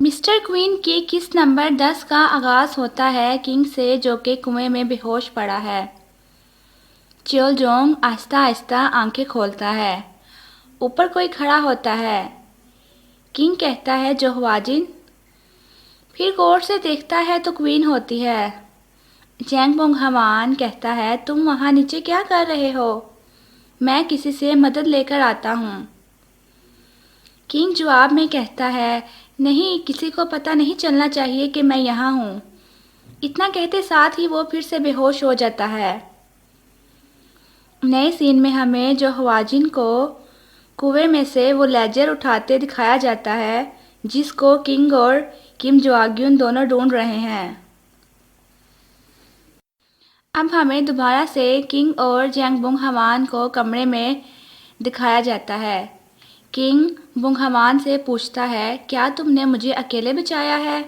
Mister queen की किस number 10 का आगाज़ होता है किंग से जो कि कुएं में बेहोश पड़ा है। च्योलजोंग आहिस्ता आहिस्ता आंखें खोलता है। ऊपर कोई खड़ा होता है। किंग कहता है जो हवाजिन। फिर गौर से देखता है तो क्वीन होती है। जैंग बोंग हवान कहता है तुम वहाँ नीचे क्या कर रहे हो। मैं किसी से मदद लेकर आता हूँ। किंग जवाब में कहता है नहीं, किसी को पता नहीं चलना चाहिए कि मैं यहाँ हूँ। इतना कहते साथ ही वो फिर से बेहोश हो जाता है। नए सीन में हमें जो हवाजिन को कुएं में से वो लेजर उठाते दिखाया जाता है जिसको किंग और किम जोआग्युन दोनों ढूंढ रहे हैं। अब हमें दोबारा से किंग और जैंग बुंग हवान को कमरे में दिखाया जाता है। किंग बुंग हवान से पूछता है क्या तुमने मुझे अकेले बचाया है।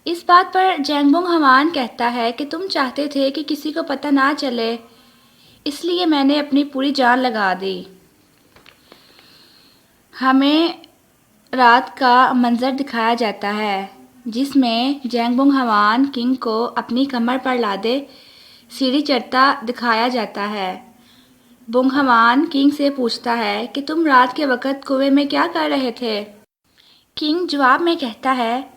इस बात पर जैंग बुंग हवान कहता है कि तुम चाहते थे कि किसी को पता ना चले, इसलिए मैंने अपनी पूरी जान लगा दी। हमें रात का मंजर दिखाया जाता है जिसमें जैंग बुंग हवान किंग को अपनी कमर पर लादे सीढ़ी चढ़ता दिखाया जाता है। बुंग हवान किंग से पूछता है कि तुम रात के वक़्त कुएं में क्या कर रहे थे। किंग जवाब में कहता है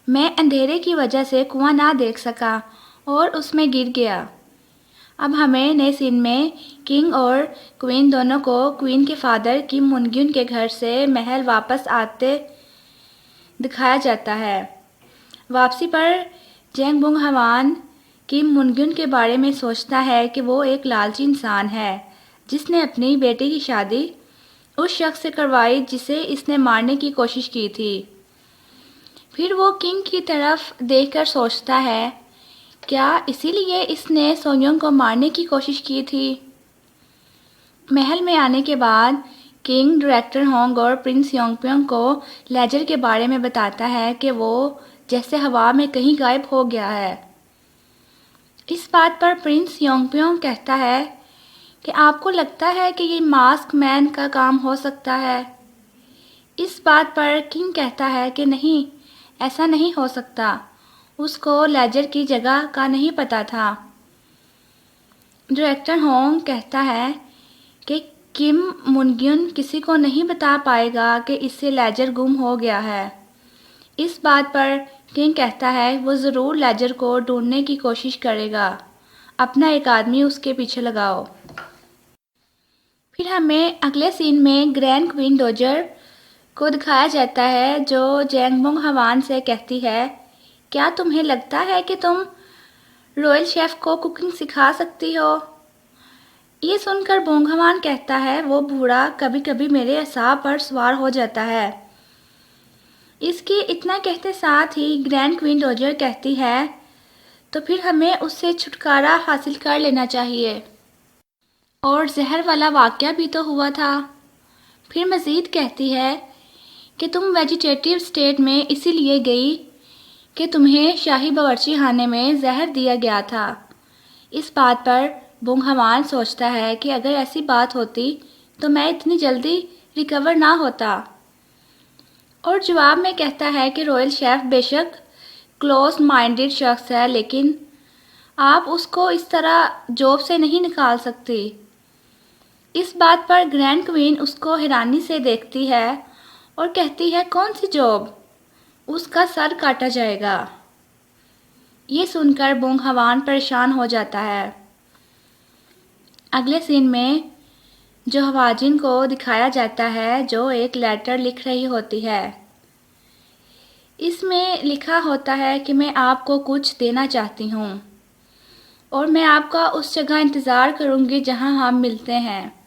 मैं अंधेरे की वजह से कुआं ना देख सका और उसमें गिर गया। अब हमें नए सीन में किंग और क्वीन दोनों को क्वीन के फादर किम मुनग्युन के घर से महल वापस आते दिखाया जाता है। वापसी पर जैंग बुंग हवान किम मुनग्युन के बारे में सोचता है कि वो एक लालची इंसान है जिसने अपनी बेटी की शादी उस शख्स से करवाई जिसे इसने मारने की कोशिश की थी। फिर वो किंग की तरफ देखकर सोचता है क्या इसीलिए इसने सोयोंग को मारने की कोशिश की थी। महल में आने के बाद किंग डायरेक्टर होंग और प्रिंस योंगप्योंग को लेजर के बारे में बताता है कि वो जैसे हवा में कहीं गायब हो गया है। इस बात पर प्रिंस योंगप्योंग कहता है कि आपको लगता है कि ये मास्क मैन का काम हो सकता है। इस बात पर किंग कहता है कि नहीं, ऐसा नहीं हो सकता, उसको लेजर की जगह का नहीं पता था। डायरेक्टर होंग कहता है कि किम मुनग्युन किसी को नहीं बता पाएगा कि इससे लेजर गुम हो गया है। इस बात पर किंग कहता है वो ज़रूर लेजर को ढूंढने की कोशिश करेगा, अपना एक आदमी उसके पीछे लगाओ। फिर हमें अगले सीन में ग्रैंड क्वीन डोजर को दिखाया जाता है जो जैंग बुंग हवान से कहती है क्या तुम्हें लगता है कि तुम रॉयल शेफ़ को कुकिंग सिखा सकती हो। ये सुनकर बुंग हवान कहता है वो बूढ़ा कभी कभी मेरे असाब पर सवार हो जाता है। इसके इतना कहते साथ ही ग्रैंड क्वीन डोजर कहती है तो फिर हमें उससे छुटकारा हासिल कर लेना चाहिए। और जहर वाला वाक़या भी तो हुआ था। फिर मज़ीद कहती है कि तुम वेजिटेटिव स्टेट में इसीलिए गई कि तुम्हें शाही बावर्ची खाने में जहर दिया गया था। इस बात पर बुंग हवान सोचता है कि अगर ऐसी बात होती तो मैं इतनी जल्दी रिकवर ना होता। और जवाब में कहता है कि रॉयल शेफ़ बेशक क्लोज माइंडेड शख्स है, लेकिन आप उसको इस तरह जॉब से नहीं निकाल सकती। इस बात पर ग्रैंड क्वीन उसको हैरानी से देखती है और कहती है कौन सी जॉब, उसका सर काटा जाएगा। ये सुनकर बुंग हवान परेशान हो जाता है। अगले सीन में जो हवाजिन को दिखाया जाता है जो एक लेटर लिख रही होती है। इसमें लिखा होता है कि मैं आपको कुछ देना चाहती हूँ और मैं आपका उस जगह इंतज़ार करूँगी जहाँ हम मिलते हैं।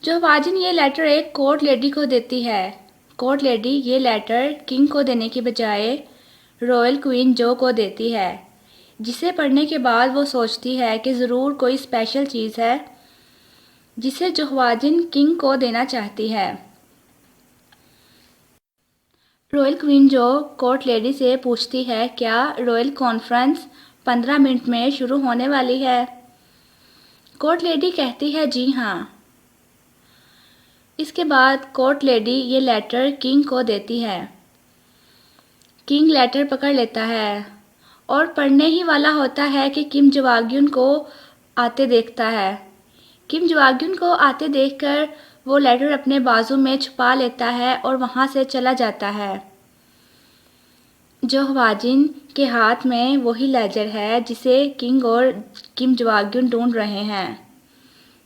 जो हवाजिन ये लेटर एक कोर्ट लेडी को देती है। कोर्ट लेडी ये लेटर किंग को देने के बजाय रॉयल क्वीन जो को देती है, जिसे पढ़ने के बाद वो सोचती है कि ज़रूर कोई स्पेशल चीज़ है जिसे जो हवाजिन किंग को देना चाहती है। रॉयल क्वीन जो कोर्ट लेडी से पूछती है क्या रॉयल कॉन्फ्रेंस 15 मिनट में शुरू होने वाली है। कोर्ट लेडी कहती है जी हाँ। इसके बाद कोर्ट लेडी ये लेटर किंग को देती है। किंग लेटर पकड़ लेता है और पढ़ने ही वाला होता है कि किम जवाग्युन को आते देखता है। किम जवाग्युन को आते देखकर वो लेटर अपने बाजू में छुपा लेता है और वहाँ से चला जाता है। जो हवाजिन के हाथ में वही लेजर है जिसे किंग और किम जवाग्युन ढूंढ रहे हैं।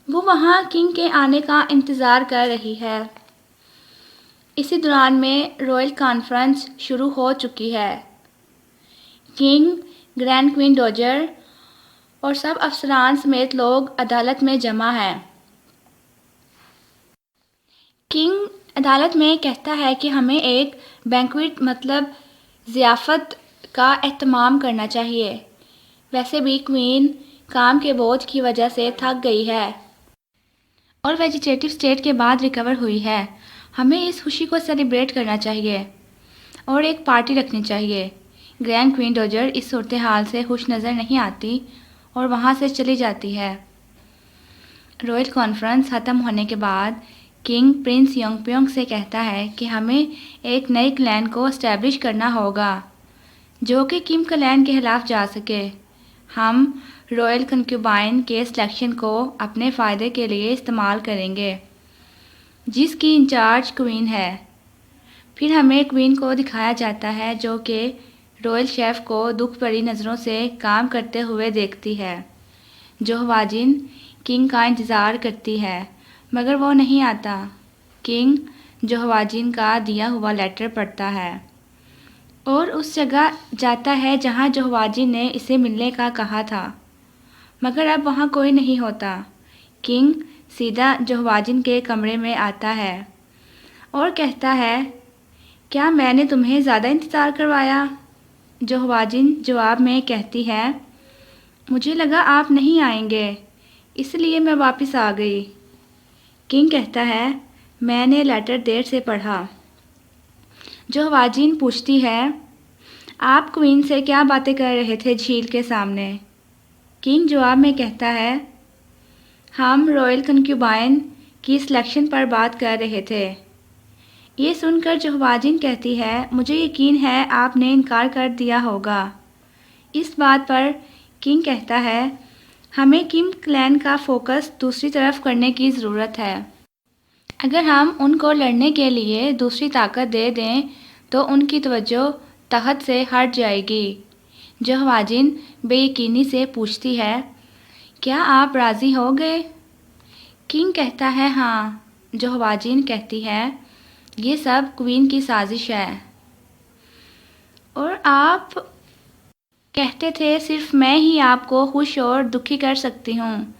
वो वहाँ किंग के आने का इंतज़ार कर रही है। इसी दौरान में रॉयल कॉन्फ्रेंस शुरू हो चुकी है। किंग, ग्रैंड क्वीन डोजर और सब अफसरान समेत लोग अदालत में जमा हैं। किंग अदालत में कहता है कि हमें एक बैंक्वेट मतलब ज़ियाफ़त का एहतमाम करना चाहिए। वैसे भी क्वीन काम के बोझ की वजह से थक गई है और वेजिटेटिव स्टेट के बाद रिकवर हुई है। हमें इस खुशी को सेलिब्रेट करना चाहिए और एक पार्टी रखनी चाहिए। ग्रैंड क्वीन डोजर इस सूरत हाल से खुश नज़र नहीं आती और वहाँ से चली जाती है। रॉयल कॉन्फ्रेंस ख़त्म होने के बाद किंग प्रिंस योंगप्योंग से कहता है कि हमें एक नए क्लैन को इस्टेब्लिश करना होगा जो कि किम क्लैन के खिलाफ जा सके। हम रॉयल कंक्यूबाइन के सिलेक्शन को अपने फ़ायदे के लिए इस्तेमाल करेंगे जिसकी इंचार्ज क्वीन है। फिर हमें क्वीन को दिखाया जाता है जो कि रॉयल शेफ़ को दुख भरी नज़रों से काम करते हुए देखती है। जो हवाजिन किंग का इंतज़ार करती है मगर वो नहीं आता। किंग जो हवाजिन का दिया हुआ लेटर पढ़ता है और उस जगह जाता है जहाँ जो हवाजिन ने इसे मिलने का कहा था मगर अब वहाँ कोई नहीं होता। किंग सीधा जो हवाजिन के कमरे में आता है और कहता है, क्या मैंने तुम्हें ज़्यादा इंतज़ार करवाया? जो हवाजिन जवाब में कहती है, मुझे लगा आप नहीं आएंगे इसलिए मैं वापस आ गई। किंग कहता है, मैंने लेटर देर से पढ़ा। जो हवाजिन पूछती है, आप क्वीन से क्या बातें कर रहे थे झील के सामने? किंग जवाब में कहता है, हम रॉयल कंक्यूबाइन की सिलेक्शन पर बात कर रहे थे। ये सुनकर जो हवाजिन कहती है, मुझे यकीन है आपने इनकार कर दिया होगा। इस बात पर किंग कहता है, हमें किम क्लैन का फोकस दूसरी तरफ करने की ज़रूरत है। अगर हम उनको लड़ने के लिए दूसरी ताकत दे दें तो उनकी तवज्जो तहत से हट जाएगी। जो हवाजिन बेयकीनी से पूछती है, क्या आप राज़ी हो गए? किंग कहता है, हाँ। जो हवाजिन कहती है, ये सब क्वीन की साजिश है और आप कहते थे सिर्फ मैं ही आपको खुश और दुखी कर सकती हूँ,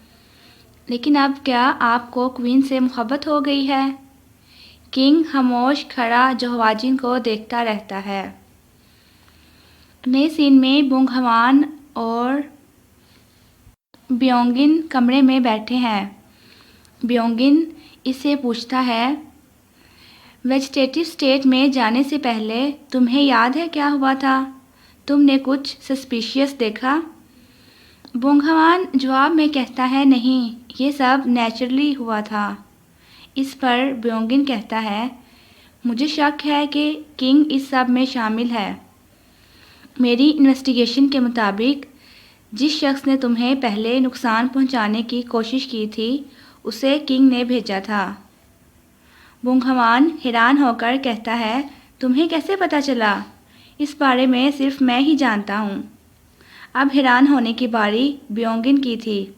लेकिन अब क्या आपको क्वीन से मोहब्बत हो गई है? किंग खामोश खड़ा जो हवाजिन को देखता रहता है। नए सीन में बुंगहवान और ब्योंगिन कमरे में बैठे हैं। ब्योंगिन इससे पूछता है, वेजिटेटिव स्टेट में जाने से पहले तुम्हें याद है क्या हुआ था? तुमने कुछ सस्पिशियस देखा? बुंगहवान जवाब में कहता है, नहीं, ये सब नेचुरली हुआ था। इस पर ब्योंगिन कहता है, मुझे शक है कि किंग इस सब में शामिल है। मेरी इन्वेस्टिगेशन के मुताबिक जिस शख्स ने तुम्हें पहले नुकसान पहुंचाने की कोशिश की थी उसे किंग ने भेजा था। बुंगहवान हैरान होकर कहता है, तुम्हें कैसे पता चला? इस बारे में सिर्फ मैं ही जानता हूँ। अब हैरान होने की बारी ब्योंगिन की थी।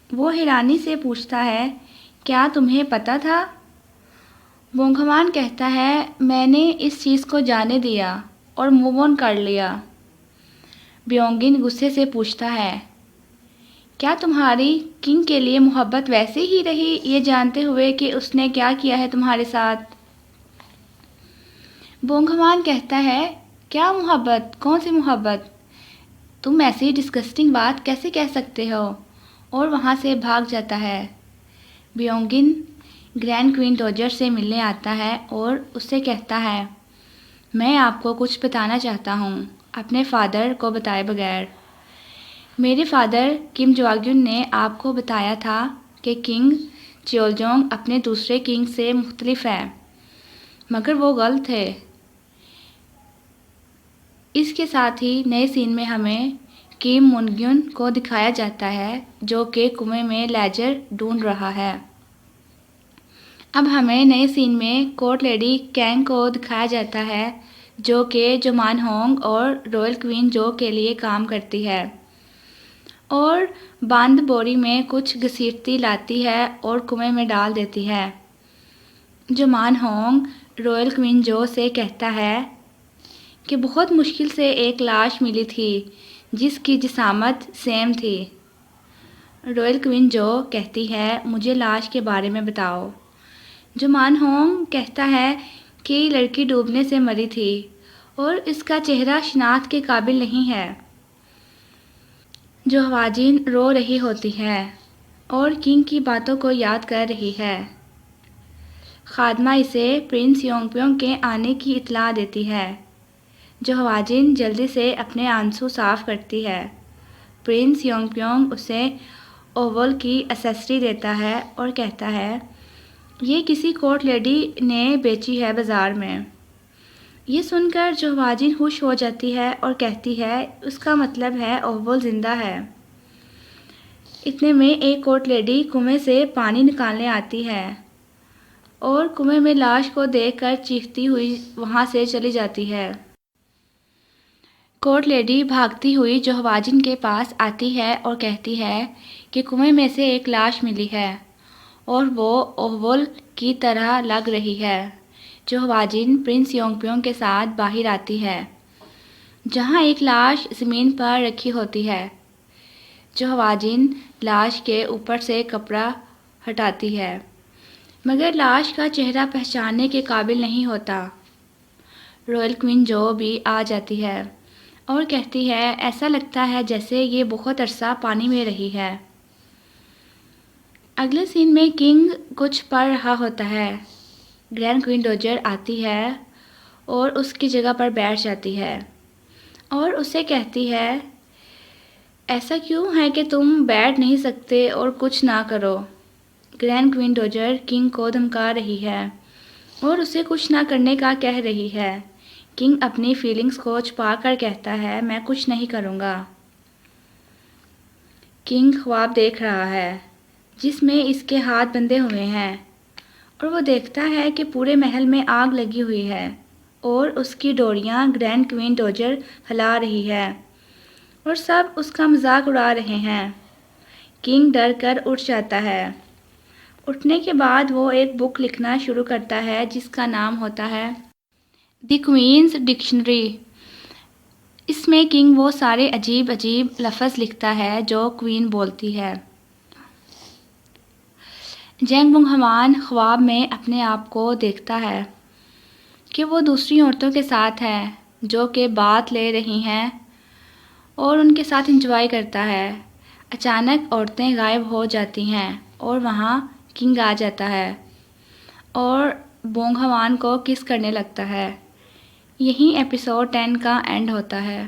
वो हैरानी से पूछता है, क्या तुम्हें पता था? बुंगहवान कहता है, मैंने इस चीज़ को जाने दिया और मूव ऑन कर लिया। ब्योंगिन गुस्से से पूछता है, क्या तुम्हारी किंग के लिए मोहब्बत वैसे ही रही ये जानते हुए कि उसने क्या किया है तुम्हारे साथ? बुंगहवान कहता है, क्या मोहब्बत? कौन सी मोहब्बत? तुम ऐसी डिस्गस्टिंग बात कैसे कह सकते हो? और वहाँ से भाग जाता है। ब्योंगिन ग्रैंड क्वीन डोजर से मिलने आता है और उससे कहता है, मैं आपको कुछ बताना चाहता हूँ अपने फादर को बताए बगैर। मेरे फादर किम जवाग्युन ने आपको बताया था कि किंग च्योलजोंग अपने दूसरे किंग से मुख्तलिफ है, मगर वो गलत है। इसके साथ ही नए सीन में हमें किम मुनग्युन को दिखाया जाता है जो कि कुएं में लेजर ढूंढ रहा है। अब हमें नए सीन में कोर्ट लेडी कैंग को दिखाया जाता है जो कि जोमान होंग और रॉयल क्वीन जो के लिए काम करती है और बंद बोरी में कुछ घसीटती लाती है और कुएं में डाल देती है। जोमान होंग रॉयल क्वीन जो से कहता है कि बहुत मुश्किल से एक लाश मिली थी जिसकी जिसामत सेम थी। रॉयल क्वीन जो कहती है मुझे लाश के बारे में बताओ। जोमान होंग कहता है कि लड़की डूबने से मरी थी और इसका चेहरा शिनाख्त के काबिल नहीं है। जो हवाजिन रो रही होती है और किंग की बातों को याद कर रही है। खादमा इसे प्रिंस योंगप्योंग के आने की इत्तला देती है। जो हवाजिन जल्दी से अपने आंसू साफ करती है। प्रिंस योंगप्योंग उसे ओवल की एसेसरी देता है और कहता है ये किसी कोर्ट लेडी ने बेची है बाज़ार में। ये सुनकर जो हवाजिन खुश हो जाती है और कहती है उसका मतलब है ओवल ज़िंदा है। इतने में एक कोर्ट लेडी कुएं से पानी निकालने आती है और कुएं में लाश को देखकर चीखती हुई वहां से चली जाती है। कोर्ट लेडी भागती हुई जो हवाजिन के पास आती है और कहती है कि कुएं में से एक लाश मिली है और वो ओवल की तरह लग रही है। जो हवाजिन प्रिंस योंगप्योंग के साथ बाहर आती है जहां एक लाश ज़मीन पर रखी होती है। जो हवाजिन लाश के ऊपर से कपड़ा हटाती है मगर लाश का चेहरा पहचानने के काबिल नहीं होता। रॉयल क्वीन जो भी आ जाती है और कहती है ऐसा लगता है जैसे ये बहुत अरसा पानी में रही है। अगले सीन में किंग कुछ पढ़ रहा होता है। ग्रैंड क्वीन डोजर आती है और उसकी जगह पर बैठ जाती है और उससे कहती है ऐसा क्यों है कि तुम बैठ नहीं सकते और कुछ ना करो। ग्रैंड क्वीन डोजर किंग को धमका रही है और उसे कुछ ना करने का कह रही है। किंग अपनी फीलिंग्स को छुपा कर कहता है मैं कुछ नहीं करूँगा। किंग ख्वाब देख रहा है जिसमें इसके हाथ बंधे हुए हैं और वो देखता है कि पूरे महल में आग लगी हुई है और उसकी डोरियां ग्रैंड क्वीन डोजर हिला रही है और सब उसका मजाक उड़ा रहे हैं। किंग डर कर उठ जाता है। उठने के बाद वो एक बुक लिखना शुरू करता है जिसका नाम होता है द क्वींस डिक्शनरी। इसमें किंग वो सारे अजीब अजीब लफ्ज़ लिखता है जो क्वीन बोलती है। जेंग बुंगहवान ख्वाब में अपने आप को देखता है कि वो दूसरी औरतों के साथ है जो कि बात ले रही हैं और उनके साथ एंजॉय करता है। अचानक औरतें गायब हो जाती हैं और वहाँ किंग आ जाता है और बुंगहवान को किस करने लगता है। यहीं एपिसोड 10 का एंड होता है।